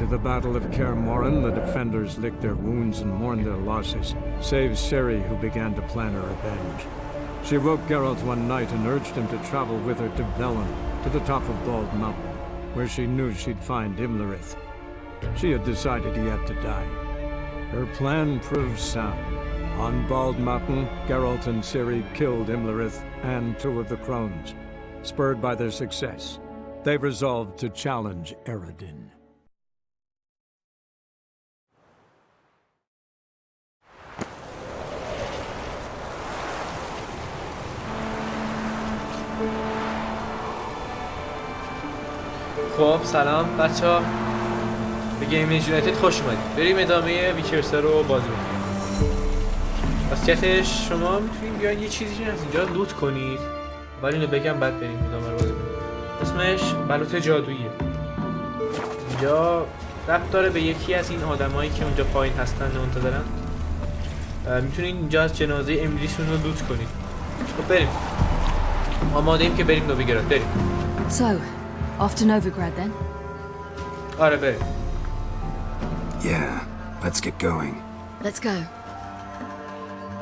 to the Battle of Kaer Morhen, the defenders licked their wounds and mourned their losses, save Ciri, who began to plan her revenge. She woke Geralt one night and urged him to travel with her to Velen, to the top of Bald Mountain, where she knew she'd find Imlerith. She had decided he had to die. Her plan proved sound. On Bald Mountain, Geralt and Ciri killed Imlerith and two of the crones. Spurred by their success, they resolved to challenge Eredin. خب سلام بچه‌ها، به گیم یونایتد خوش اومدید. بریم ادامه ویچر رو بازی کنیم. واسطش شما میتونید بیاین یه چیزی از اینجا لوت کنید، ولی اینو بگم بعد بریم ادامه رو بازی کنیم. اسمش بلوط جادوییه. اینجا ربط داره به یکی از این آدمایی که اونجا پایین هستن منتظرن. میتونید اینجا از جنازه امیلیشون رو لوت کنید. خب بریم. آماده ایم که بریم نوویگراد. بریم. So, off to Novigrad then? آره بریم. Yeah, let's get going. Let's go.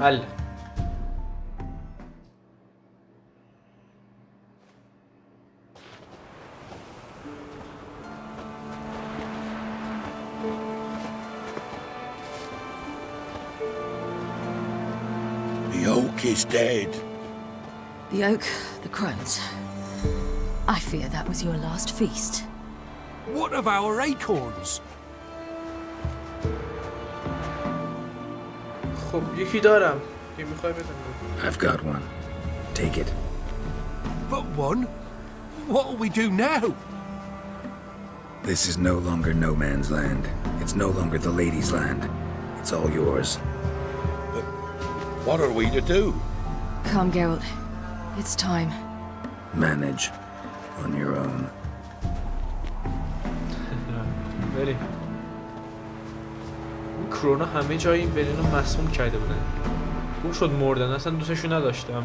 بله. The oak is dead. The oak, the crones. I fear that was your last feast. What of our acorns? خب یکی دارم. که میخوای بدم. I've got one. Take it. But one? What'll we do now? This is no longer no man's land. It's no longer the lady's land. It's all yours. But what are we to do? Come, Geralt. It's time. Manage on your own. بریم. این کرونا همه جای این برین رو مسموم کرده بودن. اون شد مردن، اصلا دوستشون نداشتم.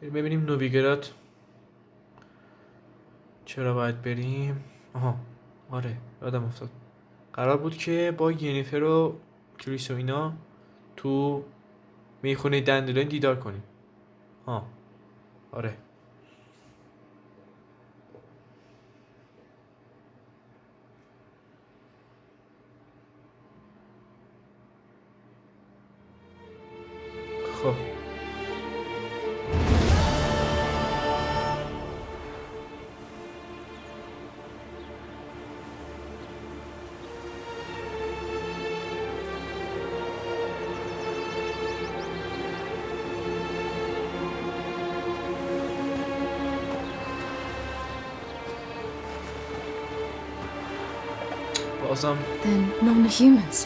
ببینیم نوویگراد چرا باید بریم. آها آره یادم افتاد قرار بود که با ینیفر و کریس و اینا تو میخونه دندلن دیدار کنیم. آره خب Then non-humans.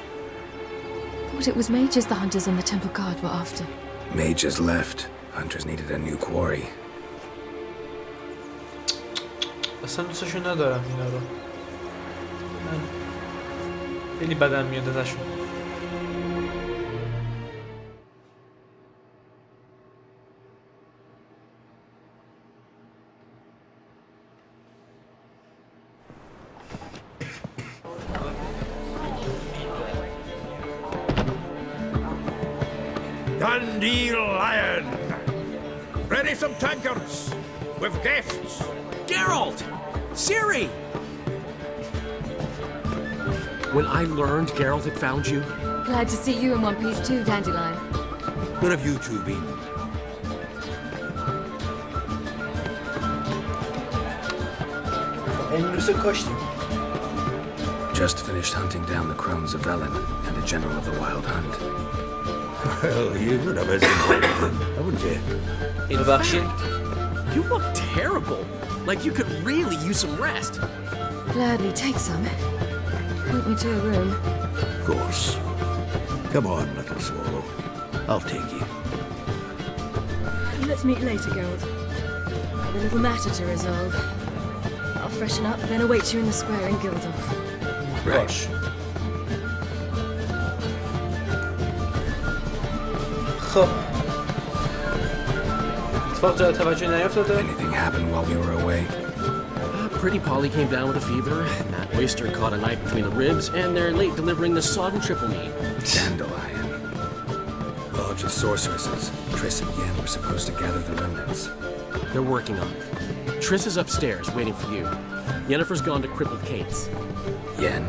Thought it was mages the hunters on the temple guard were after. Mages left. Hunters needed a new quarry. اصلا دوستشون ندارم اینا رو. من خیلی بدم میاد ازشون. Dandelion! Ready some tankards! With guests! Geralt! Ciri! When I learned Geralt had found you... Glad to see you in one piece too, Dandelion. Where have you two been? Just finished hunting down the crones of Velen and a general of the Wild Hunt. Well, you would have been anything, haven't you? In fact, you look terrible. Like you could really use some rest. Gladly take some. Point me to a room. Of course. Come on, little swallow. I'll take you. Let's meet later, Geralt. I've a little matter to resolve. I'll freshen up, then await you in the square in Guildhall. Right. خب اتفاق جای توجه نیفتاده؟ Anything happened while we were away? Pretty Polly came down with a fever, and that oyster caught a knife between the ribs, and they're late delivering the sodden triple meat. Dandelion. Lodge of sorceresses. Triss and Yen were supposed to gather the remnants. They're working on it. Triss is upstairs, waiting for you. Yennefer's gone to crippled Kate's. Yen?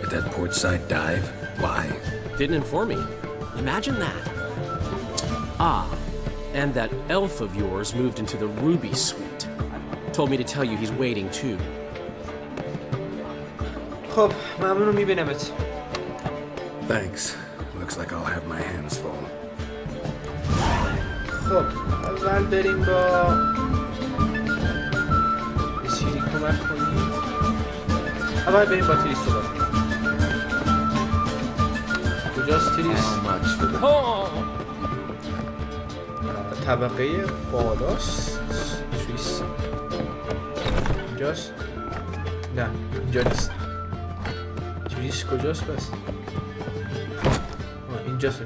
At that port side dive? Why? Didn't inform me. Imagine that. Ah, and that elf of yours moved into the Ruby Suite. Told me to tell you he's waiting too. خب ممنون رو میبینمت. Thanks. Looks like I'll have my hands full. خب اول بریم با سیری کمک کنیم. اول بریم با تریس صحبت کنیم. کجاست تریس؟ طبقه بالاست. تریس اینجاست؟ نه اینجا نیست. تریس کجاست بس؟ اینجاست.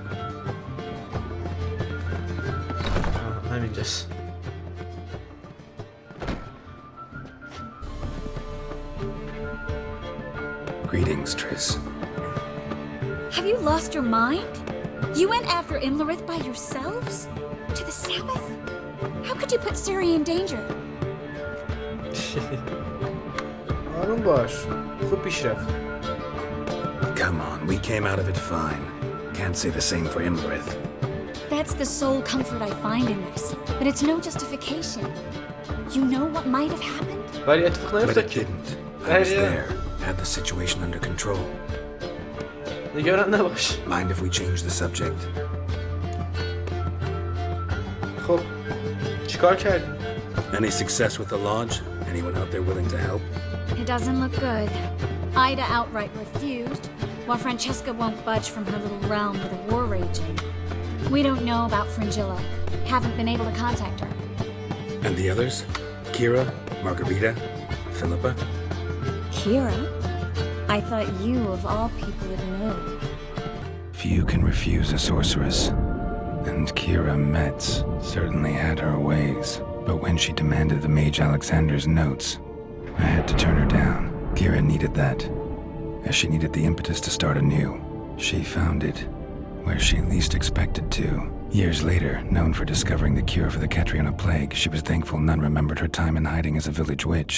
همینجاست. Greetings, Triss. Have you lost your mind? You went after Imlerith by yourselves? To the Sabbath? How could you put Ciri in danger? آروم باش. خوب پیش رفت. Come on, we came out of it fine. Can't say the same for Imlerith. That's the sole comfort I find in this. But it's no justification. You know what might have happened? ولی اتفاق But نیفتاد it که. didn't. I was Yeah. there. Had the situation under control. نگران نباش. Mind if we change the subject? خب چیکار کردی؟ Any success with the lodge? Anyone out there willing to help? It doesn't look good. Ida outright refused, while Francesca won't budge from her little realm with a war raging. We don't know about Fringilla. Haven't been able to contact her. And the others? Kira? Margarita? Philippa? Kira? I thought you, of all people, would know. Few can refuse a sorceress. And Kira Metz certainly had her ways. But when she demanded the Mage Alexander's notes, I had to turn her down. Kira needed that, as she needed the impetus to start anew. She found it where she least expected to. Years later, known for discovering the cure for the Catriona plague, she was thankful none remembered her time in hiding as a village witch.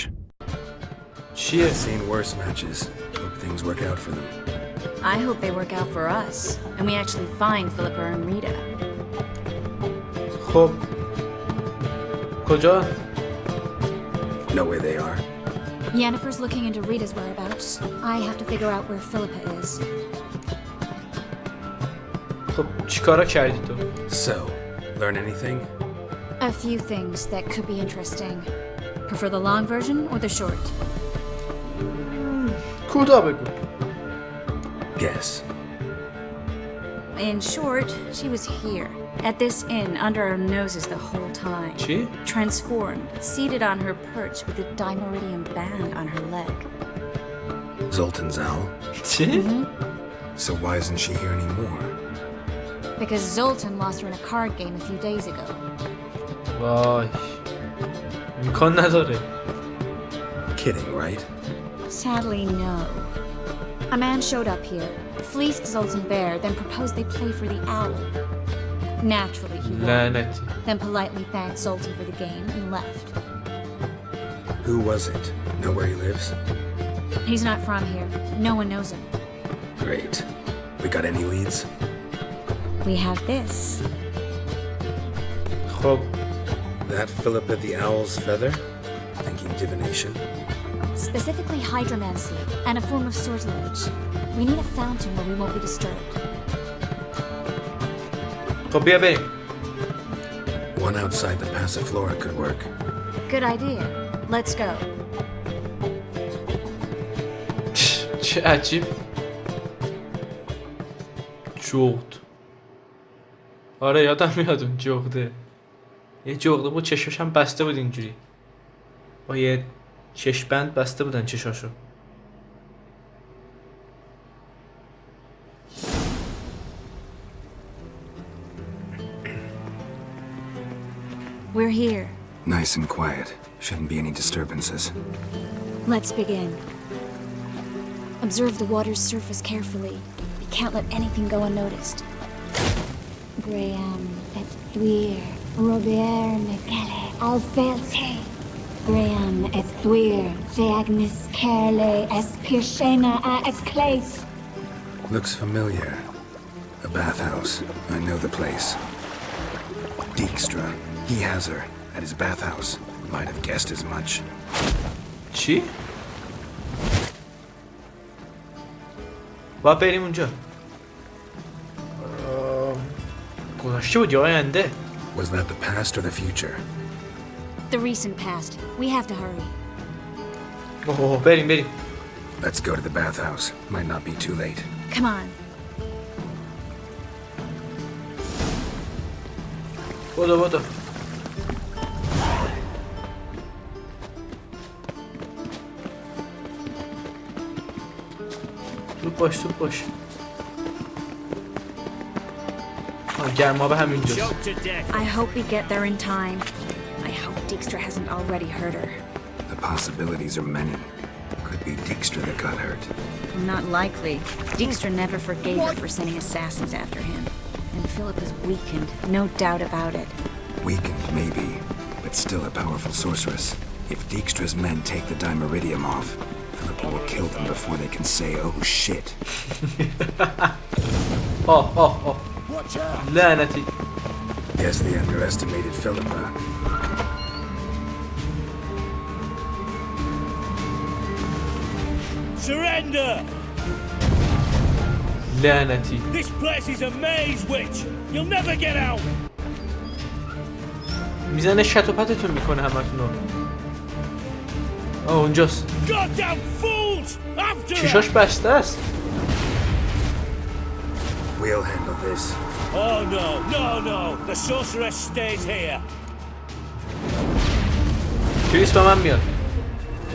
She has Seen worse matches. Hope things work out for them. I hope they work out for us, and we actually find Philippa and Rita. خب کجا؟ Know where they are? Yennefer's looking into Rita's whereabouts. I have to figure out where Philippa is. خب چیکارا کردی تو؟ So, learn anything? A few things that could be interesting. Prefer the long version or the short? کوتاه بگو. Guess. In short, she was here, at this inn, under our noses the whole time. چی؟ Transformed, seated on her perch with a dimeridium band on her leg. Zoltan's owl? چی؟ So why isn't she here anymore? Because Zoltan lost her in a card game a few days ago. وای امکان نداره. Kidding, right? Sadly, no. A man showed up here, fleeced Zoltan bare, then proposed they play for the owl. Naturally, he won, لعنتی. then politely thanked Zoltan for the game and left. Who was it? Know where he lives? He's not from here. No one knows him. Great. We got any leads? We have this. خب That Philippa the Owl's feather? Thinking divination? Specifically hydromancy and a form of sortilege. We need a fountain where we won't be disturbed. خب بیا بریم. One outside the Passiflora could work. Good idea. Let's go. چه عجیب. جغد. آره یادم میاد اون جغده. یه جغده بود چشاش هم بسته بود اینجوری. با یه چشم‌بند بسته بودن چشاشو. We're here. Nice and quiet. Shouldn't be any disturbances. Let's begin. Observe the water's surface carefully. We can't let anything go unnoticed. Graham, et thuir, Robert Mekele, Alfelte. Graham, et thuir, Theagnis Kerle, Espirshena, et Clace. Looks familiar. A bathhouse. I know the place. Dijkstra. He has her at his bathhouse. Might have guessed as much. چی؟ باید بریم اونجا. گذشته بود یا آینده؟ Was that the past or the future? The recent past. We have to hurry. اوه بریم. Let's go to the bathhouse. Might not be too late. Come on. بدو. سوپ باش. گرما به همینجاست. I hope we get there in time. I hope Dijkstra hasn't already hurt her. The possibilities are many. Could be Dijkstra that got hurt. Not likely. Dijkstra never forgave her for sending assassins after him. And Philip is weakened, no doubt about it. Weakened, maybe, but still a powerful sorceress. If Dijkstra's men take the Dimeridium off, Philip will kill them before they can say, oh shit. Oh. لعنتی. Guess they underestimated Philippa. Surrender! لعنتی. This place is a maze, witch! You'll never get out! میزنه شت و پتتون میکنه همتونو. اونجاست. Goddamn fools! After چشاش بسته است. We'll handle this. Oh no! The sorceress stays here. کریس با من میاد.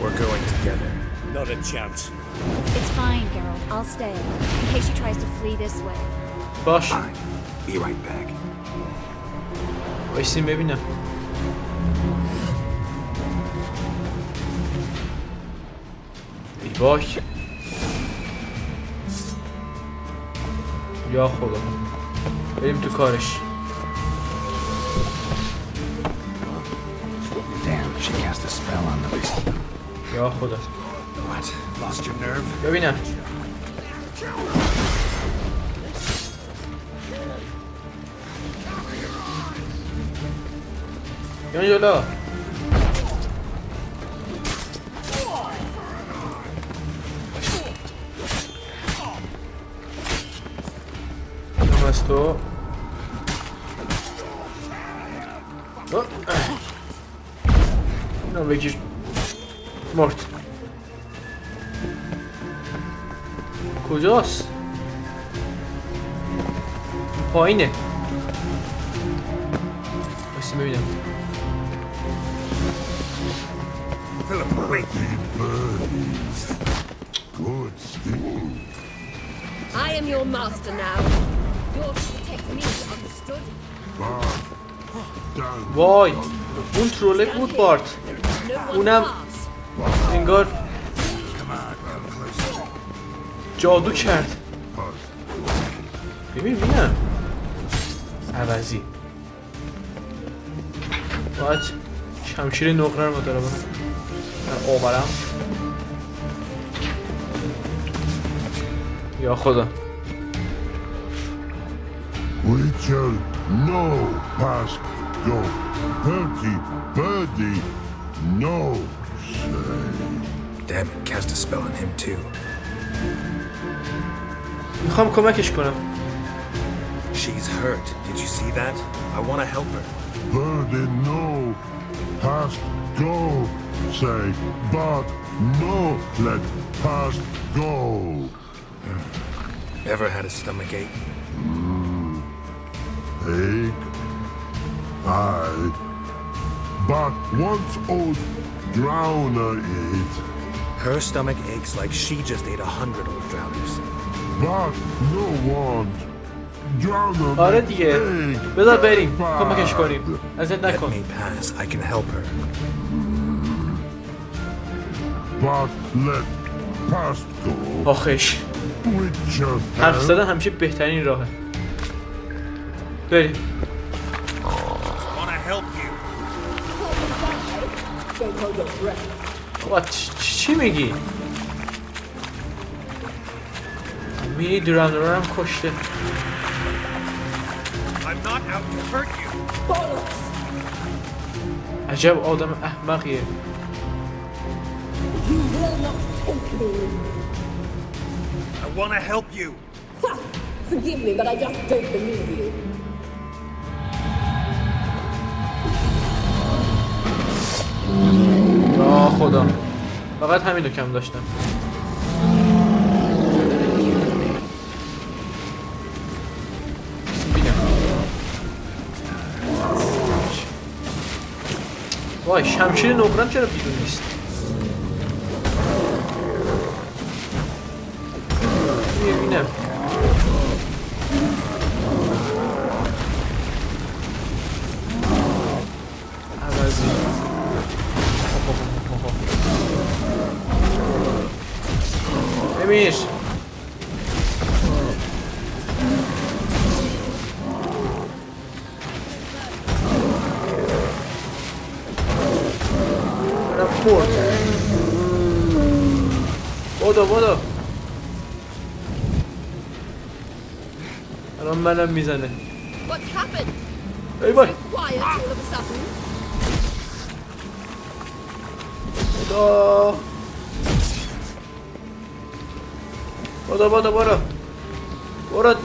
We're going together. Not a chance. It's fine, Geralt. I'll stay. In case she tries to flee this way. باش. Fine. Be right back. بایستیم ببینم. ای باش. یا خدا. بریم تو کارش. Damn, she cast a spell on them. یا خدا. What? Lost your nerve? ببینم. یا جلو. از تو. اینو بگیر. مرد. کجاست؟ پایینه. بایستیم ببینم. Philip, wait. I am your master now. You're to protect me, understood? وای اون تروله بود پارت. اونم انگار جادو کرد. ببینم عوضی باید شمشیر نقره رو داره من آورم. یا خدا. ویچر no past go. Birdie, no say. Damn it, cast a spell on him too. میخوام کمکش کنم. She's hurt. Did you see that? I want to help her. Birdie, no past go say, but no let past go. Ever had a stomach ache? Ache? Aye. But once old drowner ate. Her stomach aches like she just ate 100 old drowners. But no want. Drowner آره may دیگه aid بذار بریم کمکش کنیم ازت Let نکن me pass. I can help her. but let past go. آخش Witcher حرف help. زدن همیشه بهترین راهه بریم Wanna help you? Don't hold your breath. بابا چی میگی؟ مینی درانر هم کشته I'm not out to hurt you. Bollocks! عجب آدم احمقیه You will not take me. I wanna help you. Ha! Forgive me, but I just don't believe you. آه خدا فقط همینو کم داشتم وای شمشیر نقرم چرا بیرون نیست میبینم عوضی بمیر رپورت بودو الان منم میزنه What's happened? ای بای Quiet all of a sudden. برو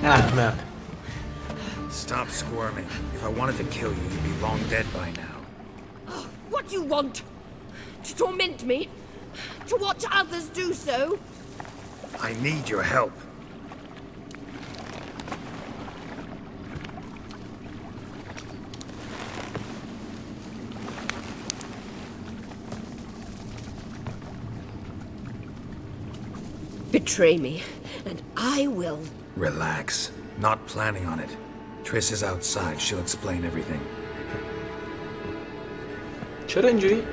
احمق Stop squirming. If I wanted to kill you, you'd be long dead by now. What do you want? To torment me? To watch others do so? I need your help. Betray me, and I will. Relax. Not planning on it. Triss is outside. She'll explain everything. چرا اینجوری؟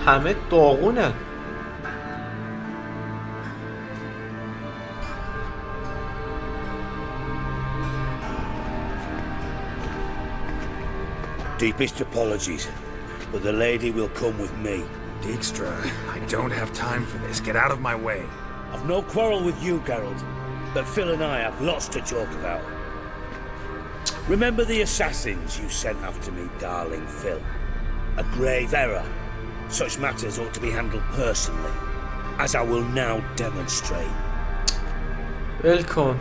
همه داغونن Deepest apologies, but the lady will come with me. Dijkstra, I don't have time for this. Get out of my way. I've no quarrel with you, Geralt, but Phil and I have lots to talk about. Remember the assassins you sent after me, darling Phil? A grave error. Such matters ought to be handled personally, as I will now demonstrate. ولکن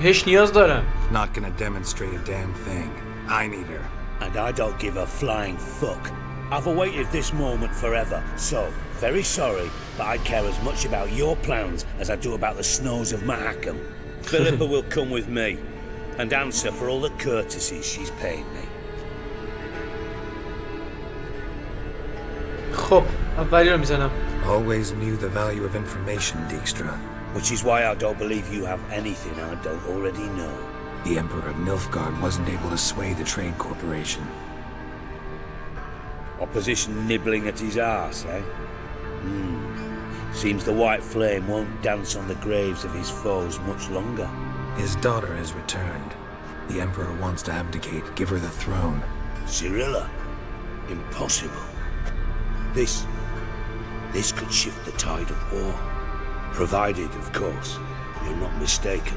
بهش نیاز دارم Not gonna demonstrate a damn thing. I need her. And I don't give a flying fuck. I've awaited this moment forever, so, very sorry, but I care as much about your plans as I do about the snows of Mahakam. Philippa will come with me, and answer for all the courtesies she's paid me. خب اولی رو میزنم Always knew the value of information, Dijkstra. Which is why I don't believe you have anything I don't already know. The Emperor of Nilfgaard wasn't able to sway the Trade Corporation. Opposition nibbling at his arse, eh? Seems the white flame won't dance on the graves of his foes much longer. His daughter has returned. The Emperor wants to abdicate, give her the throne. Cyrilla? Impossible. This could shift the tide of war. Provided, of course, you're not mistaken.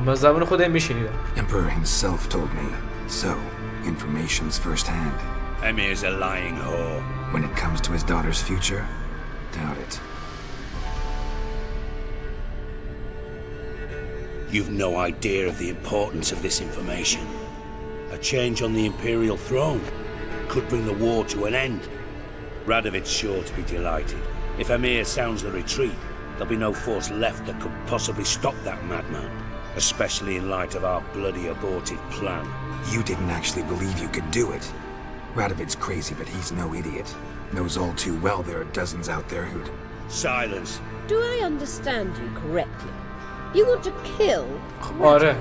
من زبان خودم میشنیدم Emperor himself told me. So, information's firsthand. Emir's a lying whore. When it comes to his daughter's future, doubt it. You've no idea of the importance of this information. A change on the Imperial throne could bring the war to an end. Radovid's sure to be delighted. If Emir sounds the retreat, There'll be no force left that could possibly stop that madman, especially in light of our bloody aborted plan. You didn't actually believe you could do it. Radovid's crazy, but he's no idiot. Knows all too well there are dozens out there who'd... Silence. Do I understand you correctly? You want to kill آره.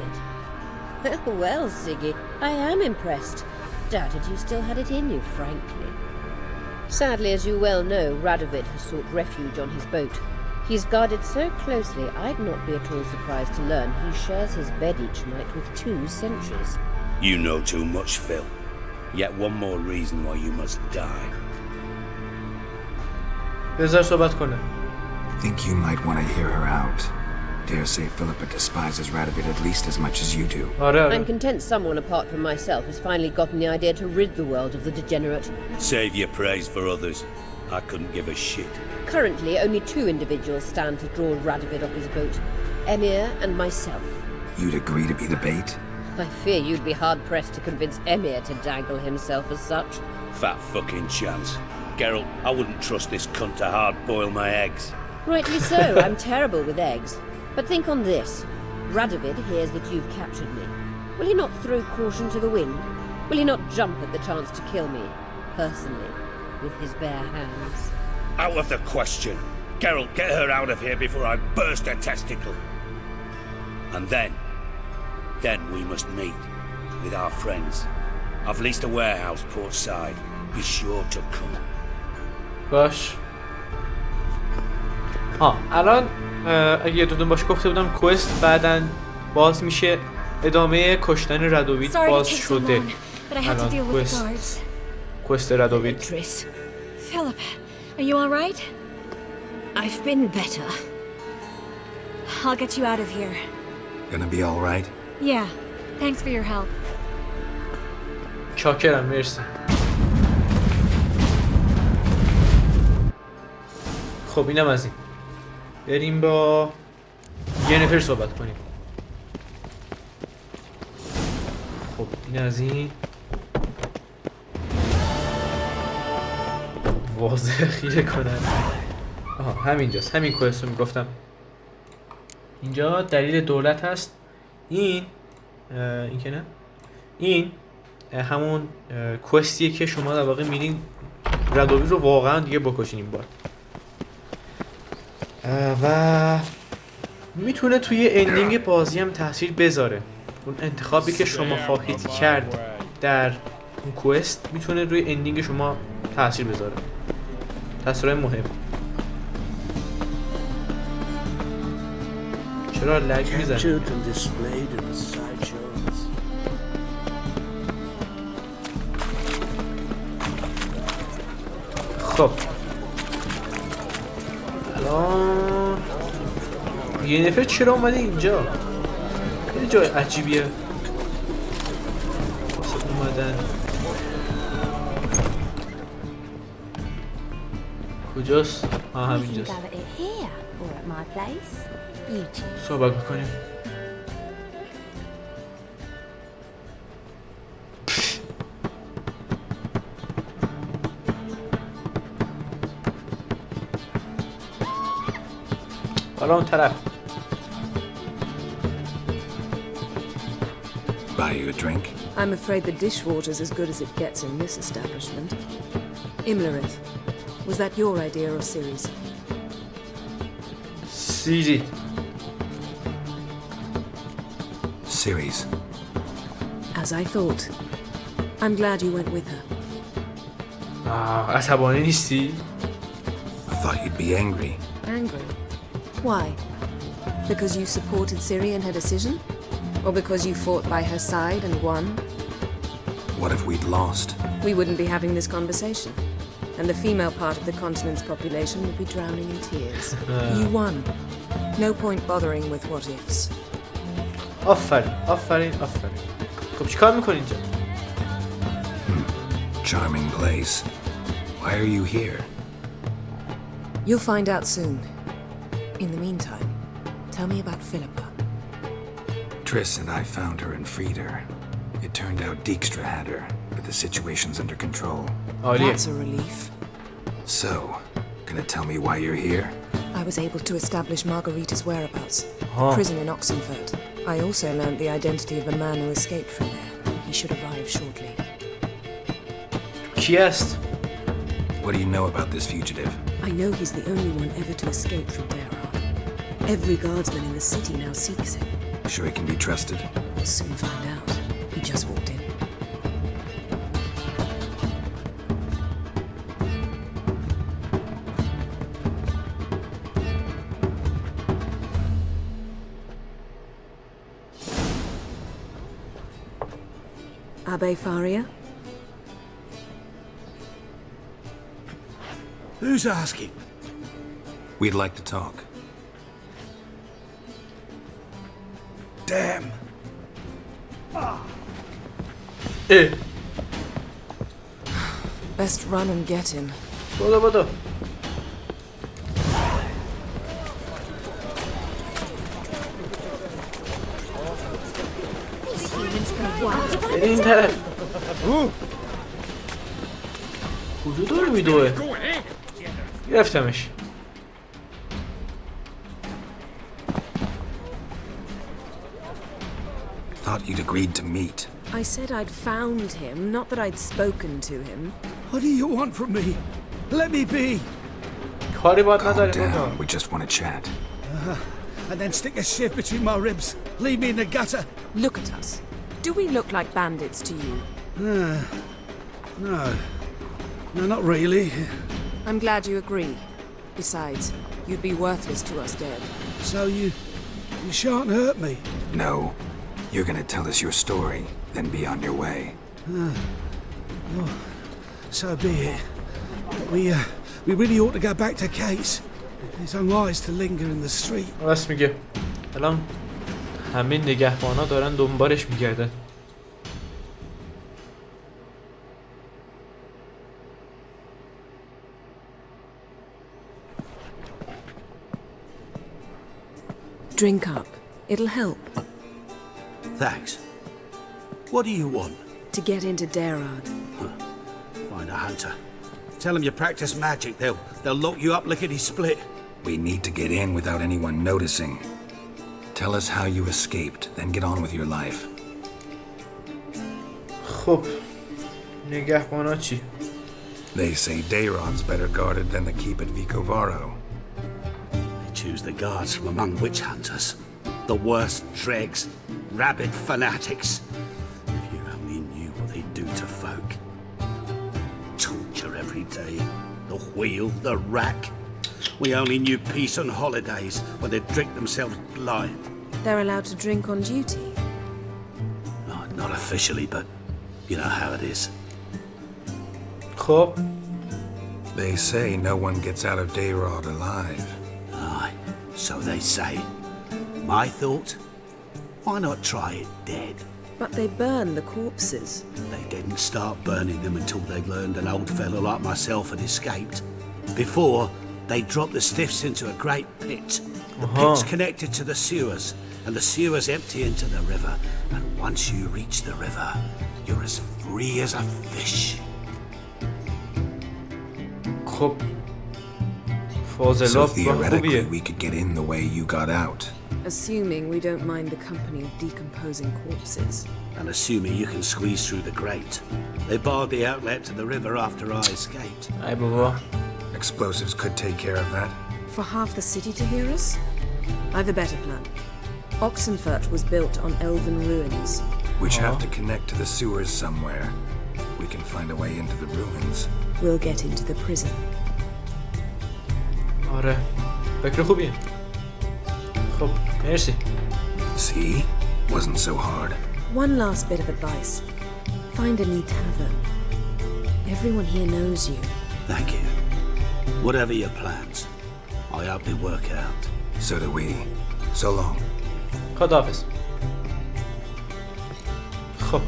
Radovid? Well, Siggy, I am impressed. Doubted you still had it in you, frankly. Sadly, as you well know, Radovid has sought refuge on his boat. He's guarded so closely, I'd not be at all surprised to learn he shares his bed each night with 2 sentries. You know too much, Phil. Yet one more reason why you must die. بذار صحبت کنه. Think you might want to hear her out. Dare say Philippa despises Radovid at least as much as you do. I'm content someone apart from myself has finally gotten the idea to rid the world of the degenerate. Save your praise for others. I couldn't give a shit. Currently, only 2 individuals stand to draw Radovid off his boat. Emir and myself. You'd agree to be the bait? I fear you'd be hard-pressed to convince Emir to dangle himself as such. Fat fucking chance. Geralt, I wouldn't trust this cunt to hard-boil my eggs. Rightly so, I'm terrible with eggs. But think on this. Radovid hears that you've captured me. Will he not throw caution to the wind? Will he not jump at the chance to kill me, personally, with his bare hands? Out of the question. Geralt, get her out of here before I burst her testicle. And then we must meet with our friends. I've leased a warehouse portside. Be sure to come. باش. الان اگه یادتون باشه گفته بودم کوست بعدن باز میشه ادامه کشتن رادوید باز شده. الان کوست رادوید. Philip, are you all right? I've been better. I'll get you out of here. Gonna be all right? Yeah, thanks for your help. چاکرم مرسی. خب اینم از این. بریم با ینیفر صحبت کنیم. خب این از این. واضح خیره کنن. آها همینجاست. همین کوست رو میگفتم. اینجا دلیل دولت هست. این که نه. این همون کوستیه که شما در واقع میرین رادوید رو واقعا دیگه بکشین این بار. و میتونه توی اندینگ بازی هم تاثیر بذاره. اون انتخابی که شما خواهید کرد در اون کوست میتونه روی اندینگ شما تاثیر بذاره. تاثیرهای مهم. چرا لگ میزنه؟ خب الان ینیفر چرا اومده اینجا؟ خیلی جای عجیبیه واسه اومدن. کجاست؟ همینجاست. صحبت میکنیم. حالا اون طرف. Buy you a drink? I'm afraid the dishwater's as good as it gets in this establishment. Imlerith, was that your idea or Ciri's? Ciri. Ciri's. As I thought. I'm glad you went with her. عصبانی نیستی؟ I thought you'd be angry. Angry? Why? Because you supported Ciri in her decision? Or because you fought by her side and won? What if we'd lost? We wouldn't be having this conversation. And the female part of the continent's population would be drowning in tears. You won. No point bothering with what ifs. آفرین. خب چیکار میکنی اینجا؟ Charming place. Why are you here? You'll find out soon. In the meantime, tell me about Philippa. Triss and I found her and freed her. It turned out Dijkstra had her, but the situation's under control. That's a relief. So, gonna tell me why you're here? I was able to establish Margarita's whereabouts. Huh. Prison in Oxenford. I also learned the identity of a man who escaped from there. He should arrive shortly. کی است؟ What do you know about this fugitive? I know he's the only one ever to escape from Daron. Every guardsman in the city now seeks him. Sure he can be trusted? We'll soon find out. He just walked in. Abbe Faria? Who's asking? We'd like to talk. Damn. Best run and get him. بدو. بریم این طرف. کجا داره میدوه؟ گرفتمش. Thought you'd agreed to meet. I said I'd found him, not that I'd spoken to him. What do you want from me? Let me be. کاری باید Calm نداریم down, we just want to chat. And then stick a shiv between my ribs. Leave me in the gutter. Look at us. Do we look like bandits to you? No. No, not really. I'm glad you agree. Besides, you'd be worthless to us dead. So you shan't hurt me. No. You're gonna tell us your story, then be on your way. So be it. We really ought to go back to Kate's. It's unwise to linger in the street. راست میگه. الان همه نگهبانا دارن دنبالش میگردن. Drink up. It'll help. Thanks. What do you want? To get into Daron. Find a hunter. Tell them you practice magic. They'll lock you up lickety-split. We need to get in without anyone noticing. Tell us how you escaped, then get on with your life. خب نگهبانا چی؟ They say Daron's better guarded than the keep at Vicovaro. They choose the guards from among witch hunters. The worst dregs, rabid fanatics. If you only knew what they do to folk. Torture every day. The wheel, the rack. We only knew peace on holidays when they'd drink themselves blind. They're allowed to drink on duty. Not officially, but you know how it is. خب They say no one gets out of Dayrod alive. Aye, so they say. My thought? Why not try it dead? But they burn the corpses. They didn't start burning them until they learned an old fellow like myself had escaped. Before, they dropped the stiffs into a great pit. The pit's connected to the sewers, and the sewers empty into the river. And once you reach the river, you're as free as a fish. خب So فاضلاب theoretically, خوبیه. we could get in the way you got out. Assuming we don't mind the company of decomposing corpses. And assuming you can squeeze through the grate. They barred the outlet to the river after I escaped. ای بابا. Explosives could take care of that. For half the city to hear us? I've a better plan. Oxenfurt was built on elven ruins. Which have to connect to the sewers somewhere. We can find a way into the ruins. We'll get into the prison. آره فکر خوبیه. خب مرسی. See? Wasn't so hard. One last bit of advice. Find a neat tavern. Everyone here knows you. Thank you. Whatever your plans, I hope they work out. So do we. So long. خداحافظ. خب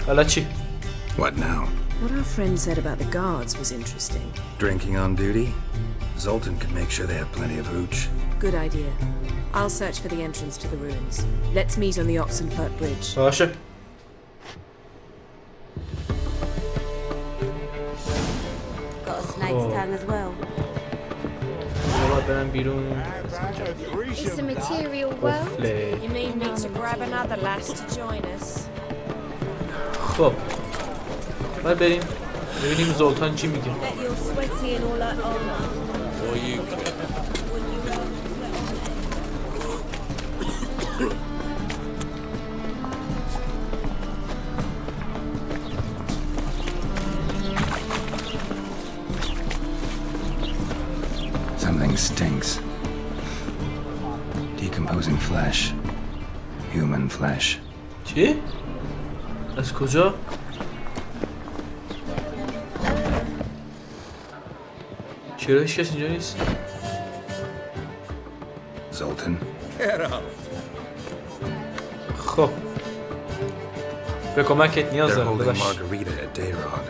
حالا چی؟ What now? What our friend said about the guards was interesting. Drinking on duty? Zoltan could make sure they have plenty of hooch. Good idea. I'll search for the entrance to the ruins. Let's meet on the Oxenfurt Bridge. باشه. Got a snake's tongue as well. برم بیرون. Is the material well? قفله. You may need to grab another lass to join us. خب باید بریم ببینیم زلطان چی میگه. Bet you're sweaty and all that armor. Or you can. Something stinks. Decomposing flesh. Human flesh. چی؟ از کجا؟ چرا هیچ کس اینجا نیست؟ Zoltan? Get up. خب به کمکت نیاز They're دارم. holding ببخش. Margarita at Dayrod.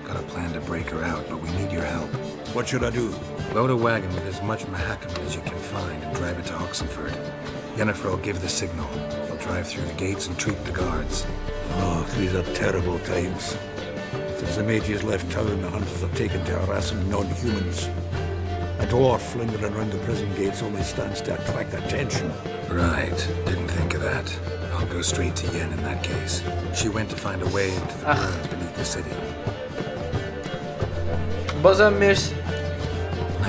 Got a plan to break her out, but we need your help. What should I do? Load a wagon with as much mahakam as you can find and drive it to Oxenford. Yennefer will give the signal. He'll drive through the gates and treat the guards. Oh, these are terrible times. Since the mages left town, the hunters have taken to harassing non-humans. A dwarf lingering around the prison gates only stands to attract attention. Right. Didn't think of that. I'll go straight to Yen in that case. She went to find a way into the ruins beneath the city. بازم مرسی.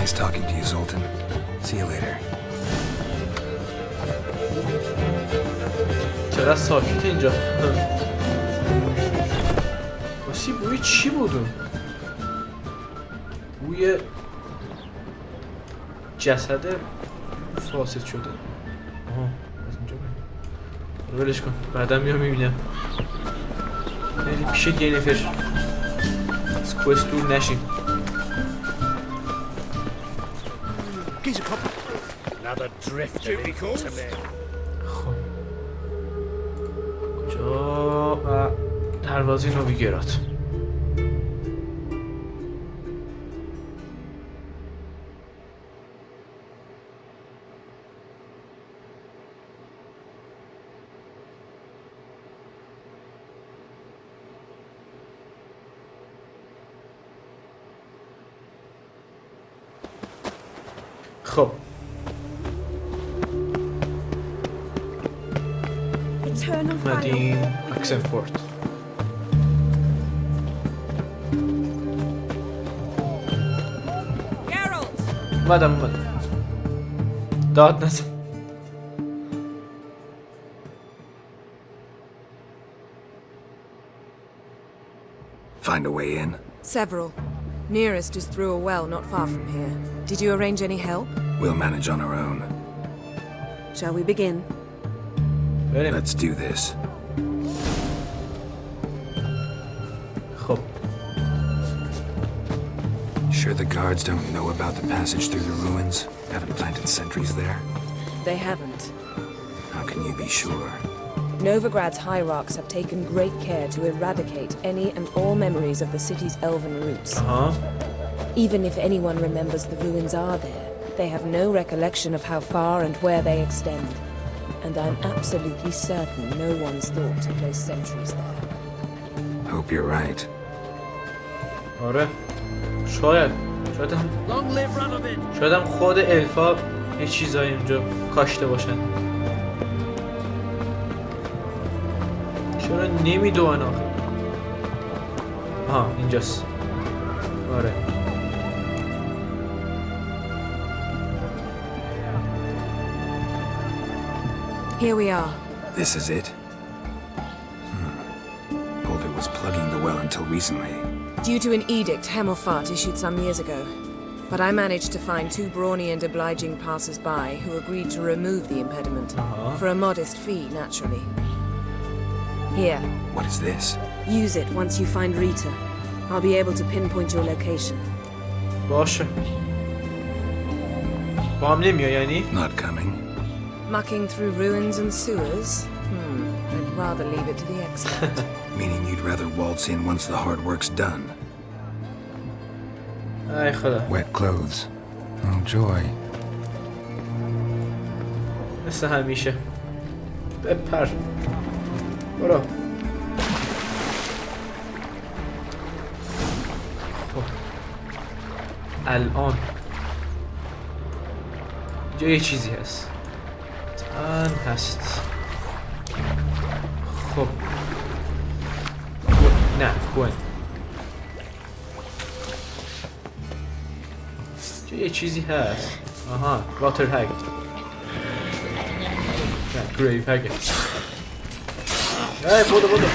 Nice talking to you, Zoltan. See you later. چقدر ساکت اینجا. باسی بوی چی بودون؟ بوی جسد فاسد شده. آها از اینجا بریم. ولش کن بعدا میام میبینم. بریم پیش ینفر. از کوست دور نشیم. Another drifter in to me. خب کجا؟ و دروازه نوویگراد. خب اومدیم اکسنفورد. اومدم داد نزن. Find a way in? Several. Nearest is through a well not far from here. Did you arrange any help? We'll manage on our own. Shall we begin? بریم. Let's do this. خب Sure the guards don't know about the passage through the ruins? Haven't planted sentries there? They haven't. How can you be sure? Novigrad's hierarchs have taken great care to eradicate any and all memories of the city's elven roots. Even if anyone remembers the ruins are there, they have no recollection of how far and where they extend. And I'm absolutely certain no one's thought to place sentries there. Hope you're right. آره شاید هم خود الفا یه چیزایی اونجا کاشته باشن. چرا نمیدوان آخه؟ آها اینجاست. آره Here we are. This is it? Boulder was plugging the well until recently. Due to an edict Hemmelfart issued some years ago. But I managed to find two brawny and obliging passers-by who agreed to remove the impediment. For a modest fee, naturally. Here. What is this? Use it once you find Rita. I'll be able to pinpoint your location. باشه. با هم نمیای یعنی؟ Not coming. Mucking through ruins and sewers? I'd rather leave it to the expert. Meaning you'd rather waltz in once the hard work's done. ای خدا. Wet clothes. Oh joy. مثل همیشه. بپر. برو. خب. الان اینجا یه چیزی هست. تن هست. خب نه کوین. اینجا یه چیزی هست. آها واتر هگ. نه گریو هگ. ای بودو بودو.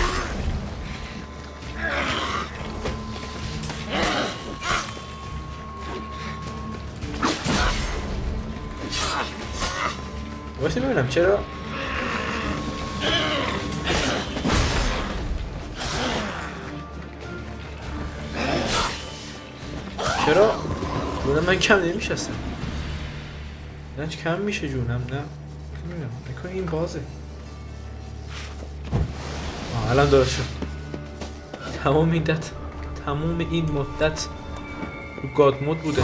واسه ببینم چرا جونم من کم نمیشه اصلا. نه کم میشه جونم. نه نمیدونم نکنه این بازه. الان درست شد. تمام این مدت رو گاد مود بوده.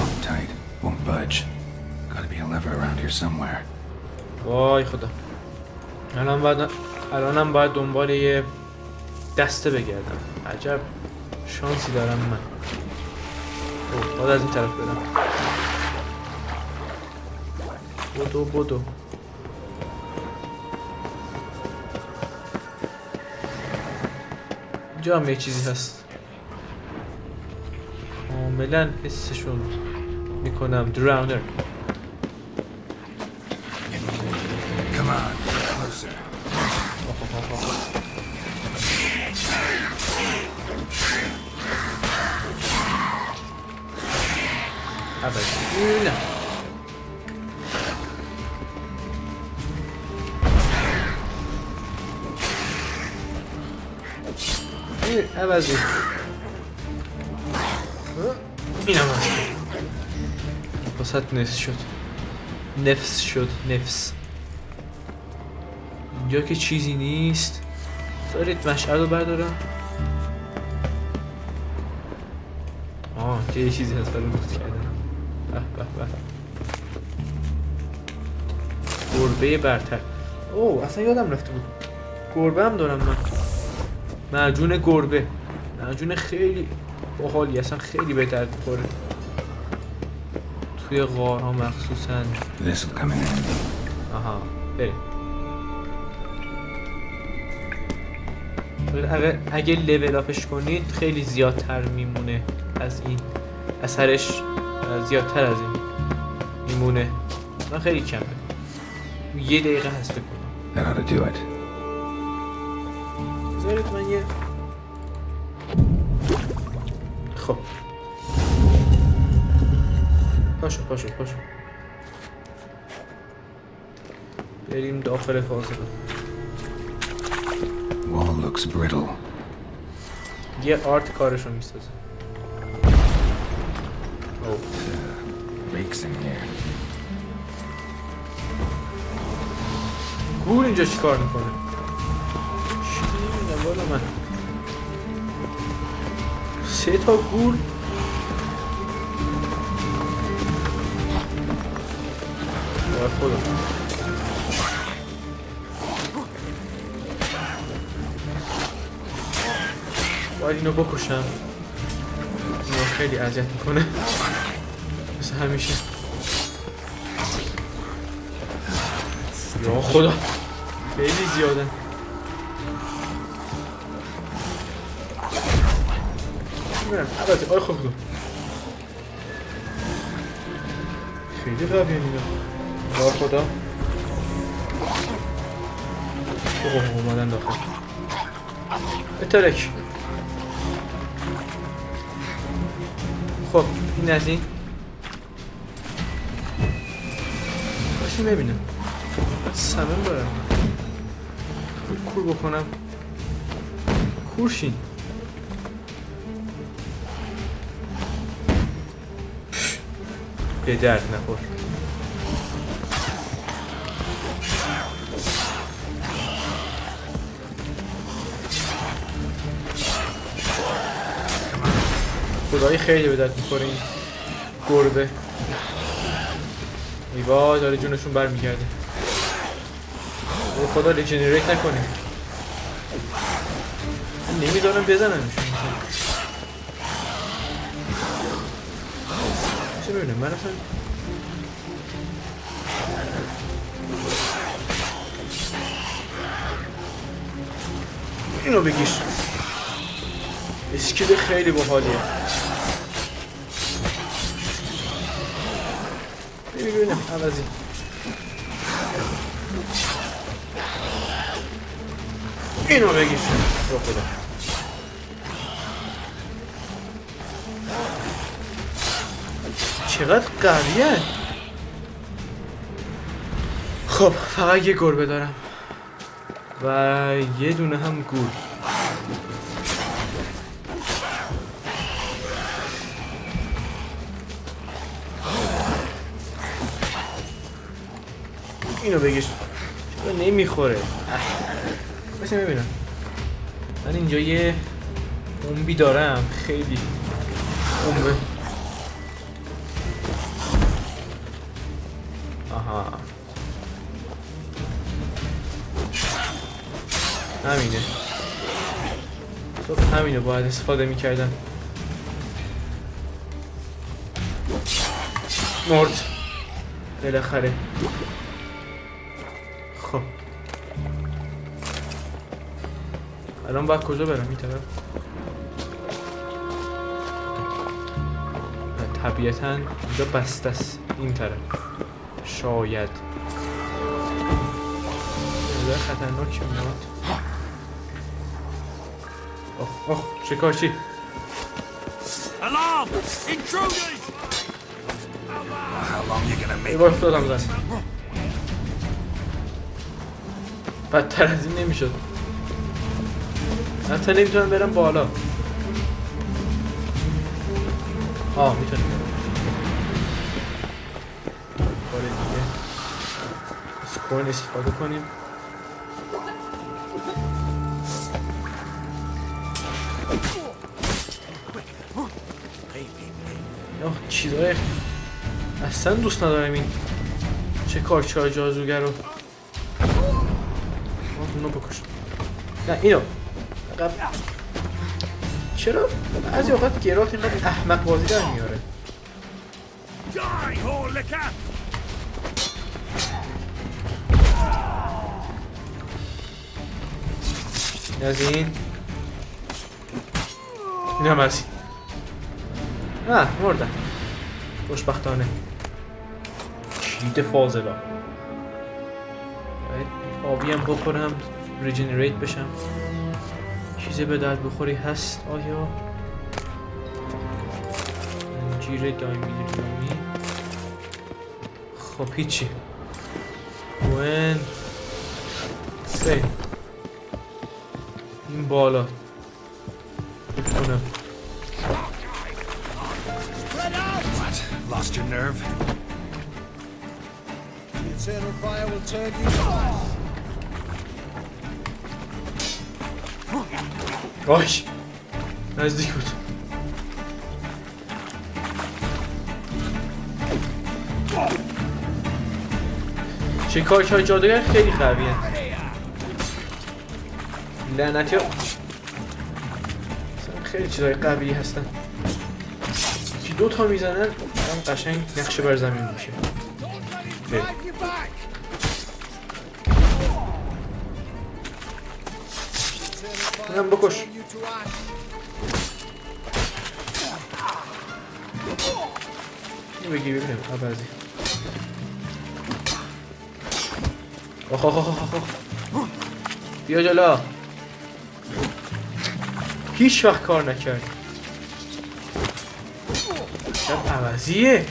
وای خدا. الانم باید دنبال یه دسته بگردم. عجب شانسی دارم من. باید از این طرف برم. بدو اینجا هم یه چیزی هست. کاملا حسشون میکنم. دراونر. نه عوضی اینم هست. واسط نفس شد. اینجا که چیزی نیست. دارید مشعل رو بردارم. یه چیزی هست برای روز کردن. به گربه برتر. اصلا یادم رفته بود گربه هم دارم من. معجون گربه. معجون خیلی باحالی. اصلا خیلی به درد می‌خوره توی غارها مخصوصا. آها بریم. اگه لول اپش کنید خیلی زیادتر میمونه از این. اثرش زیادتر از این میمونه. من خیلی کمه. 1 دقیقه هست بکنم. بذارید من یه خب پاشو بریم داخل فاصله. یه آرت کارشو میسازه. گول اینجا چیکار میکنه؟ چی نمیدونم بالا من. 3 تا گول. باید خودم باید اینو بکشم. اینو خیلی اذیت میکنه مثل همیشه. یا خدا خیلی زیادن. میرم البته آی خدا خیلی قویه اینا. یا خدا اومدن داخل. اترک. خب این از این. باشیم ببینم سمن دارم. کور بکنم. کورشین. به درد نخور. خدایی خیلی به درد میخوره این گربه. ای وای داره جونشون برمیگرده. خدا ریجنریت نکنه. نمیذارم بزنمشون. چه ببینم من اصلا اینو بگیر. اسکیل خیلی باحالیه. ببینم عوضی. اینو بگیر. رو خدا. چقدر قویه. خب فقط یه گربه دارم و یه دونه هم گول. اینو بگیر. چرا نمیخوره؟ بسیم ببینم. من اینجا یه عمبی دارم، خیلی عمبه. آها همینه. خب همینه باید استفاده میکردم. مرد بالاخره. خب الان باید کجا برم؟ این طرف؟ طبیعتاً اینجا بسته است. این طرف شاید نظر خطرناک میاد. اوه شکارچی. Alarm! Intruders! How long you gonna make? ایوار افتادم زن. بدتر از این نمیشد. حتی نمیتونم برم بالا. میتونم. باره دیگه از کوین استفاده کنیم. چیزای اصلا دوست ندارم این شکارچی جادوگر رو. اونو بکش. نه اینو چرا بعضی اوقات گرالت اینقدر احمق بازی در میاره؟ از این هم از این مردم خوشبختانه. شید فاضلا. باید آبی هم بخورم ریجنریت بشم. چیزی به درد بخوری هست آیا؟ انجیر دایمیدرومی. خب هیچی. وین سی این بالا بکنم. Lost your nerve? The eternal fire will turn you to ice. نزدیک بود. شکارچی جادوگر خیلی قویه. لعنتی ها خیلی چیزای قوی هستن. که دو تا میزنن هم قشنگ نقشه بر زمین میشه. اینم بکش. اینو بگی ببینم عوضی. بیا جلا. هیچ وقت کار نکرد. شب عوضیه.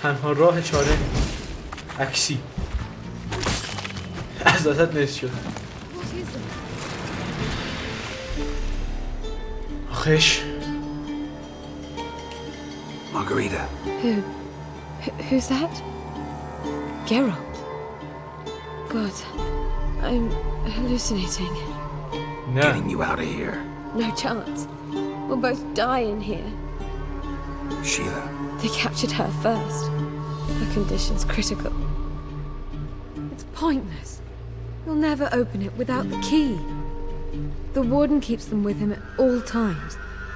تنها راه چاره عکسی. از وسط نصف شد. آخش. Margarita. Who's that? Geralt. God, I'm hallucinating. No. Getting you out of here. No chance. We'll both die in here. Sheila. They captured her first. Her condition's critical. It's pointless. You'll never open it without the key. The warden keeps them with him at all times.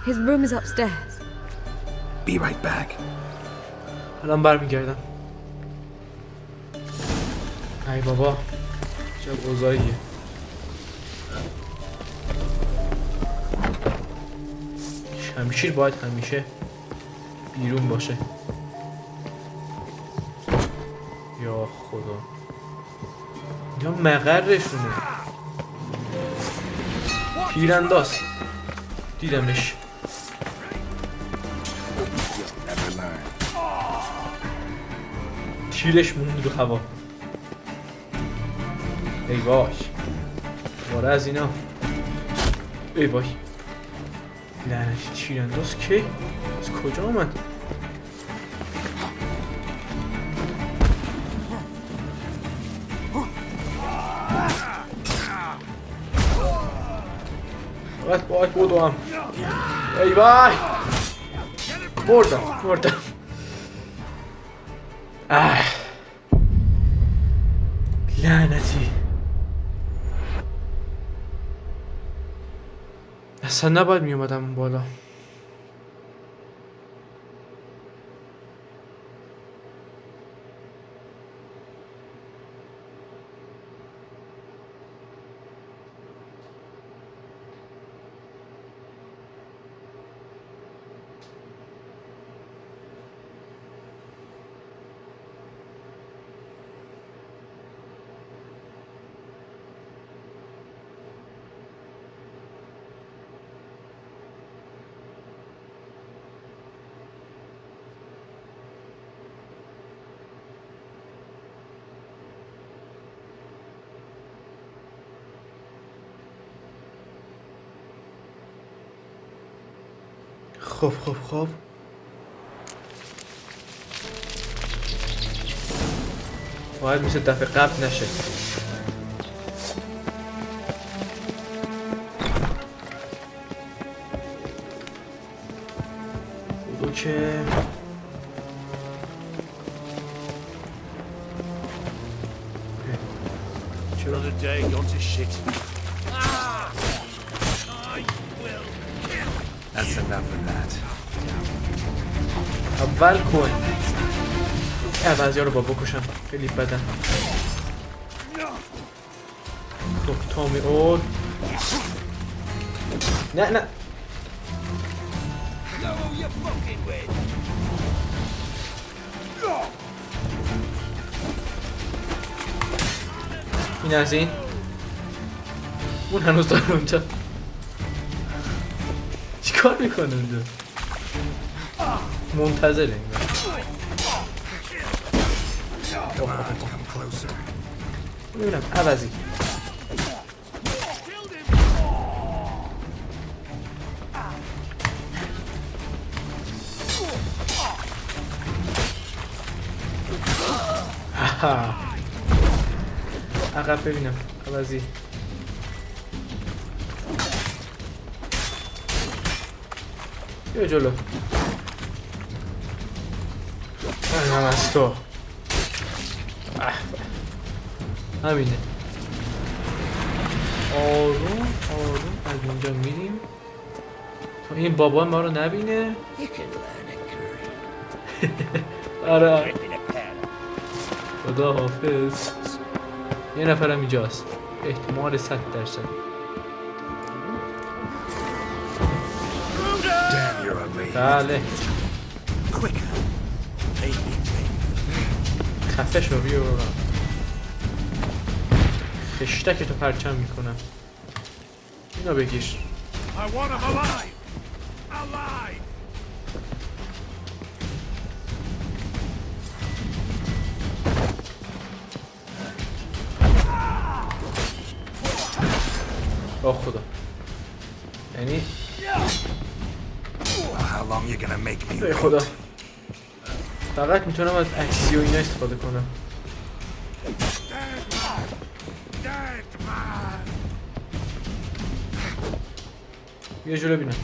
His room is upstairs. Be right back. الان برمیگردم. ای بابا چه اوضاعیه. شمشیر باید همیشه بیرون باشه. یا خدا یا مقرشونه. تیرانداز دیدمش. تیرش موند رو هوا. ای وای باره از اینا. ای وای لعنتی تیرانداز که از کجا آمد؟ باید بودم. ای وای مردم. لعنتی اصلا نباید می اومدم اون بالا. خب باید مثل دفعه قبل نشه. بودو که چرا That's enough of that. اول کن بعضی ها رو با بکشم خیلی بدن. خب تامی اول نه این از این اون هنوز داره اونجا چیکار میکنه اونجا؟ منتظره اینجا. میبینم عوضی عقب ببینم عوضی. بیا جلو. هم از تو همینه. آروم از اینجا میریم تا این بابا ما رو نبینه. آره خدا حافظ. یه نفرم اینجاست احتمال 100%. بله خفه شو بیا خشتک تو پرچم میکنم. اینو بگیر. آه خدا یعنی ای خدا فقط میتونم از عکسی و اینا استفاده کنم. یه جلو بینم.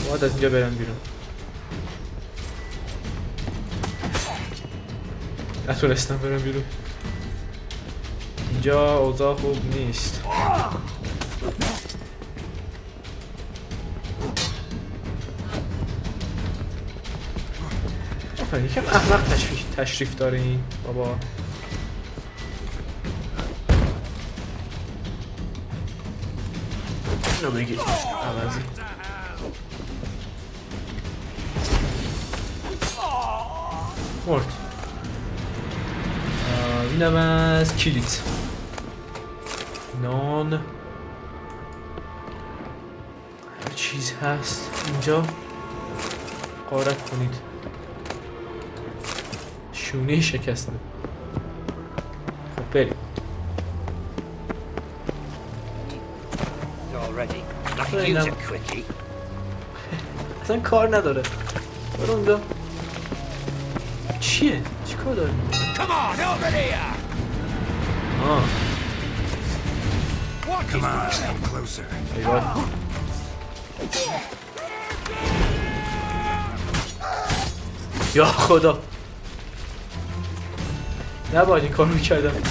باید از اینجا برم بیرون. نتونستم برم بیرون. اینجا اوضاع خوب نیست. آفرین یکم احمق تشریف داره این بابا. اینو بگیر عوضی. مرد. اینم از کلیت. نان هر چیز هست اینجا غارت کنید. شونه شکسته. خب بریم. اصلا کار نداره. برو اونجا. چیه؟ چی کار داری؟ Come on, come closer. یا خدا نباید این کار میکردم.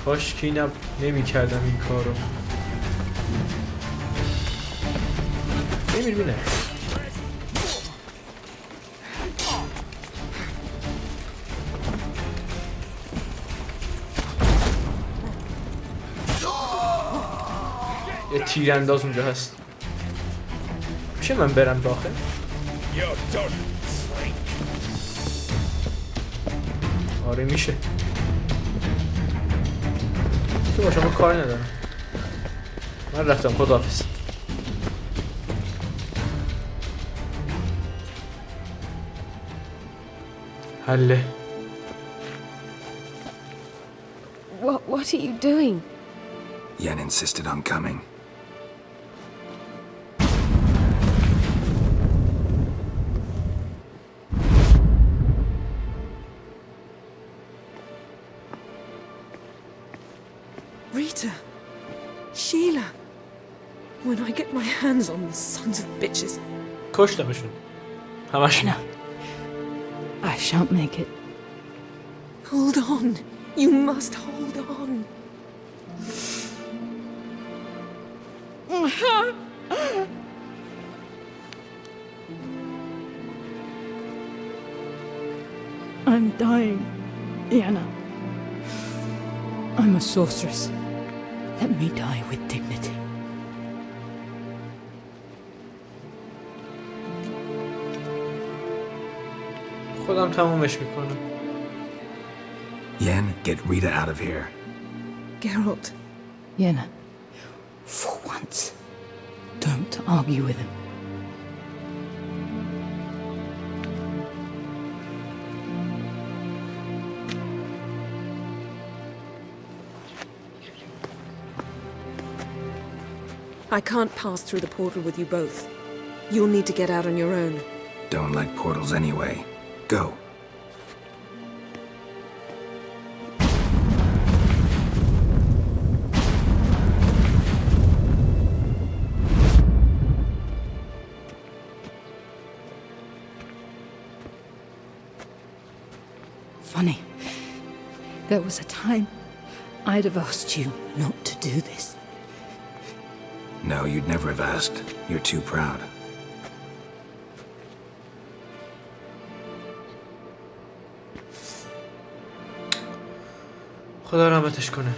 کاش که نمیکردم این کار رو. نمیر بینه یه تیرانداز اونجا هست. میشه من برم داخل؟ آره میشه. تو با شما کار ندارم. من رفتم. خداحافظ. حله. What are you doing? Yen insisted on coming. Rita, Sheila, when I get my hands on the sons of bitches. کشتمشون. همشون. I shan't make it. Hold on. You must hold on. I'm dying, Yana. I'm a sorceress. Let me die with dignity. خودم تمومش میکنم. Yen, get Rita out of here. Geralt. Yana, for once, don't argue with him. I can't pass through the portal with you both. You'll need to get out on your own. Don't like portals anyway. Go. Funny. There was a time I'd have asked you not to do this. No, you'd never have asked. You're too proud. خدا رحمتش کنه.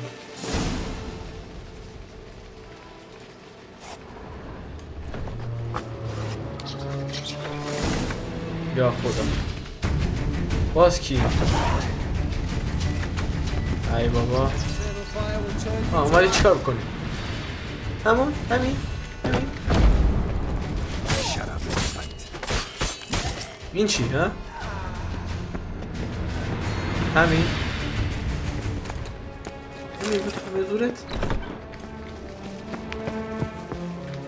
یا خدا. باز کی؟ ای بابا. اومدی چیکار کنی؟ همین. این چی ها؟ همین بود همه زورت؟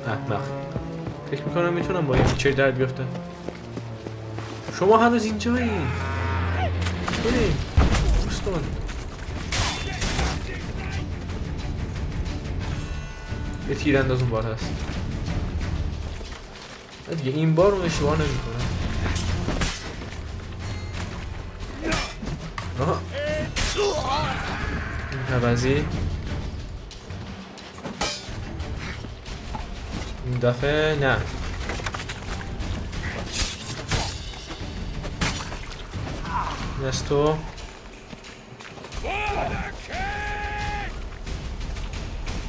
احمق. فکر میکنم میتونم با این ویچر در بیافتم. شما هنوز اینجایی. بریم دوستان. یه تیرانداز اون بار هست. دیگه این بار اون اشتباه نمیکنم. آها این عوضی. این دفعه نه. این از تو.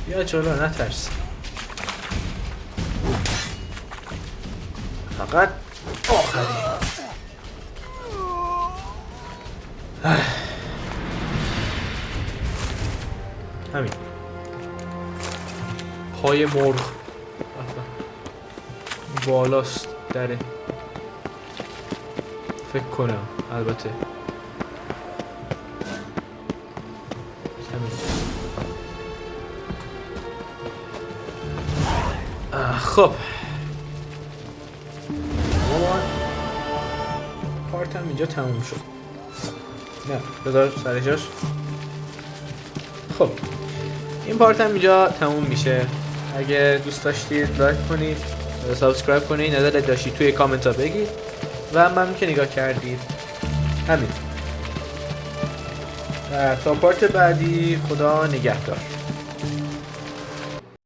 بیا جلو نترس. فقط آخری. همین پای مرغ بالاست دره فکر کنم. البته خب پارت هم اینجا تموم شد. نه بذار سر جاش. خب این پارت هم اینجا تموم میشه. اگه دوست داشتید لایک کنید، سابسکرایب کنید، نظرت داشتید توی کامنت ها بگید و ممنون که نگاه کردید. همین تا پارت بعدی، خدا نگهدار.